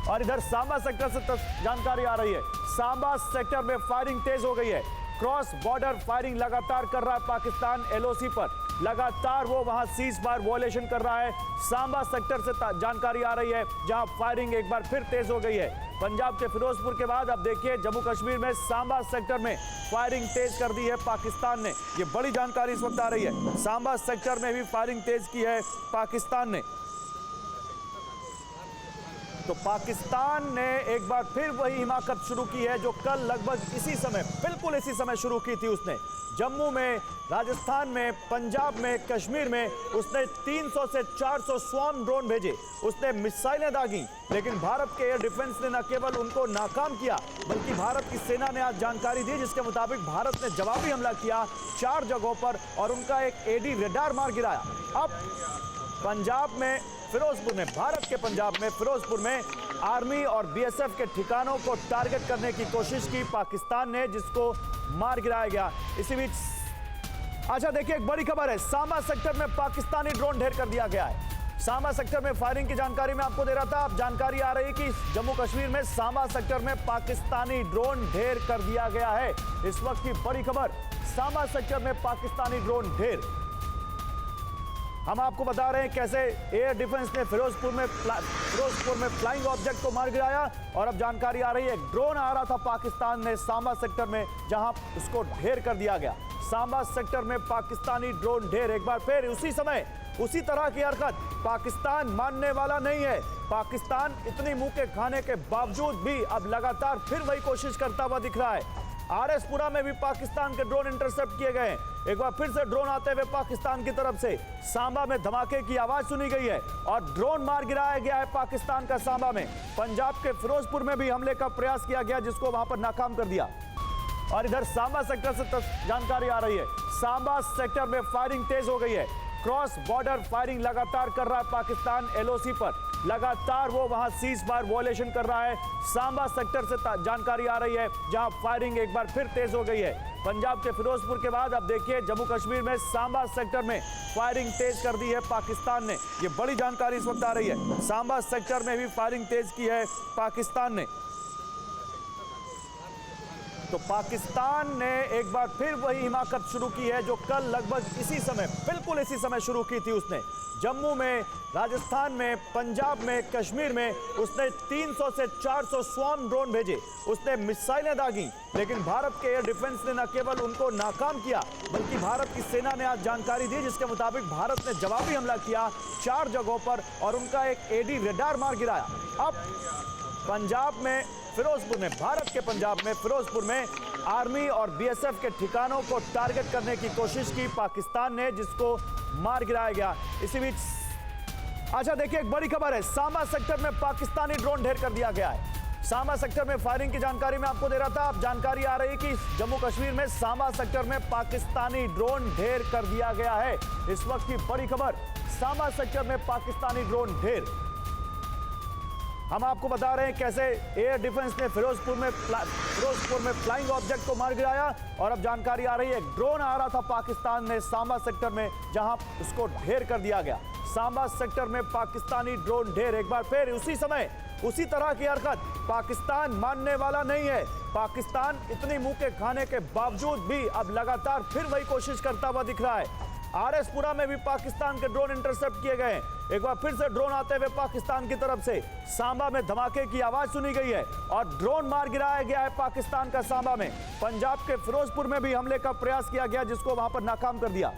और इधर सांबा सेक्टर से जानकारी आ रही है, सांबा सेक्टर में फायरिंग तेज हो गई है। क्रॉस बॉर्डर फायरिंग लगातार कर रहा है पाकिस्तान एलओसी पर, लगातार वो वहां सीज फायर वॉयलेशन कर रहा है। सांबा सेक्टर से जानकारी आ रही है जहां फायरिंग एक बार फिर तेज हो गई है। पंजाब के फिरोजपुर के बाद अब देखिए जम्मू कश्मीर में सांबा सेक्टर में फायरिंग तेज कर दी है पाकिस्तान ने। ये बड़ी जानकारी इस वक्त आ रही है, सांबा सेक्टर में भी फायरिंग तेज की है पाकिस्तान ने। तो पाकिस्तान ने एक बार फिर वही हिमाकत शुरू की है जो कल लगभग इसी समय, बिल्कुल इसी समय शुरू की थी उसने। जम्मू में, राजस्थान में, पंजाब में, कश्मीर में उसने 300 से 400 स्वार्म ड्रोन भेजे, उसने मिसाइलें दागी। लेकिन भारत के एयर डिफेंस ने न केवल उनको नाकाम किया बल्कि भारत की सेना ने आज जानकारी दी जिसके मुताबिक भारत ने जवाबी हमला किया 4 जगहों पर और उनका एक एडी रडार मार गिराया। अब पंजाब में, फिरोजपुर में, भारत के पंजाब में फिरोजपुर में आर्मी और बीएसएफ के ठिकानों को टारगेट करने की कोशिश की पाकिस्तान ने, जिसको मार गिराया गया। इसी बीच अच्छा देखिए एक बड़ी खबर है, सांबा सेक्टर में पाकिस्तानी ड्रोन ढेर कर दिया गया है। सांबा सेक्टर में फायरिंग की जानकारी मैं आपको दे रहा था, अब जानकारी आ रही है कि जम्मू कश्मीर में सांबा सेक्टर में पाकिस्तानी ड्रोन ढेर कर दिया गया है। इस वक्त की बड़ी खबर, सांबा सेक्टर में पाकिस्तानी ड्रोन ढेर। हम आपको बता रहे हैं कैसे एयर डिफेंस ने फिरोजपुर में फ्लाइंग ऑब्जेक्ट को मार गिराया और अब जानकारी आ रही है ड्रोन आ रहा था पाकिस्तान ने सांबा सेक्टर में जहां उसको ढेर कर दिया गया। सांबा सेक्टर में पाकिस्तानी ड्रोन ढेर। एक बार फिर उसी समय उसी तरह की हरकत, पाकिस्तान मानने वाला नहीं है। पाकिस्तान इतनी मुंह के खाने के बावजूद भी अब लगातार फिर वही कोशिश करता हुआ दिख रहा है। आरएसपुरा में भी पाकिस्तान के ड्रोन इंटरसेप्ट किए गए हैं। एक बार फिर से ड्रोन आते हुए पाकिस्तान की तरफ से सांबा में धमाके की आवाज सुनी गई है और ड्रोन मार गिराया गया है पाकिस्तान का सांबा में। पंजाब के फिरोजपुर में भी हमले का प्रयास किया गया जिसको वहां पर नाकाम कर दिया। और इधर सांबा सेक्टर से जानकारी आ रही है, सांबा सेक्टर में फायरिंग तेज हो गई है। क्रॉस बॉर्डर फायरिंग लगातार कर रहा है पाकिस्तान एलओसी पर, लगातार वो वहां सीज फायर वॉयलेशन कर रहा है। सांबा सेक्टर से जानकारी आ रही है जहां फायरिंग एक बार फिर तेज हो गई है। पंजाब के फिरोजपुर के बाद अब देखिए जम्मू कश्मीर में सांबा सेक्टर में फायरिंग तेज कर दी है पाकिस्तान ने। ये बड़ी जानकारी इस वक्त आ रही है, सांबा सेक्टर में भी फायरिंग तेज की है पाकिस्तान ने। तो पाकिस्तान ने एक बार फिर वही हिमाकत शुरू की है जो कल लगभग इसी समय, बिल्कुल इसी समय शुरू की थी उसने। जम्मू में, राजस्थान में, पंजाब में, कश्मीर में उसने 300 से 400 स्वार्म ड्रोन भेजे, उसने मिसाइलें दागी। लेकिन भारत के एयर डिफेंस ने न केवल उनको नाकाम किया बल्कि भारत की सेना ने आज जानकारी दी जिसके मुताबिक भारत ने जवाबी हमला किया 4 जगहों पर और उनका एक एडी रडार मार गिराया। अब पंजाब में, फिरोजपुर में, भारत के पंजाब में फिरोजपुर में आर्मी और बीएसएफ के ठिकानों को टारगेट करने की कोशिश की पाकिस्तान ने, जिसको मार गिराया गया। इसी बीच अच्छा देखिए एक बड़ी खबर है, सांबा सेक्टर में पाकिस्तानी ड्रोन ढेर कर दिया गया है। सांबा सेक्टर में फायरिंग की जानकारी मैं आपको दे रहा था, अब जानकारी आ रही है कि जम्मू कश्मीर में सांबा सेक्टर में पाकिस्तानी ड्रोन ढेर कर दिया गया है। इस वक्त की बड़ी खबर, सांबा सेक्टर में पाकिस्तानी ड्रोन ढेर। हम आपको बता रहे हैं कैसे एयर डिफेंस ने फिरोजपुर में फ्लाइंग ऑब्जेक्ट को मार गिराया और अब जानकारी आ रही है ड्रोन आ रहा था पाकिस्तान ने सांबा सेक्टर में जहां उसको ढेर कर दिया गया। सांबा सेक्टर में पाकिस्तानी ड्रोन ढेर। एक बार फिर उसी समय उसी तरह की हरकत, पाकिस्तान मानने वाला नहीं है। पाकिस्तान इतनी मुंह के खाने के बावजूद भी अब लगातार फिर वही कोशिश करता हुआ दिख रहा है। आरएसपुरा में भी पाकिस्तान के ड्रोन इंटरसेप्ट किए गए हैं। एक बार फिर से ड्रोन आते हुए पाकिस्तान की तरफ से सांबा में धमाके की आवाज सुनी गई है और ड्रोन मार गिराया गया है पाकिस्तान का सांबा में। पंजाब के फिरोजपुर में भी हमले का प्रयास किया गया जिसको वहां पर नाकाम कर दिया।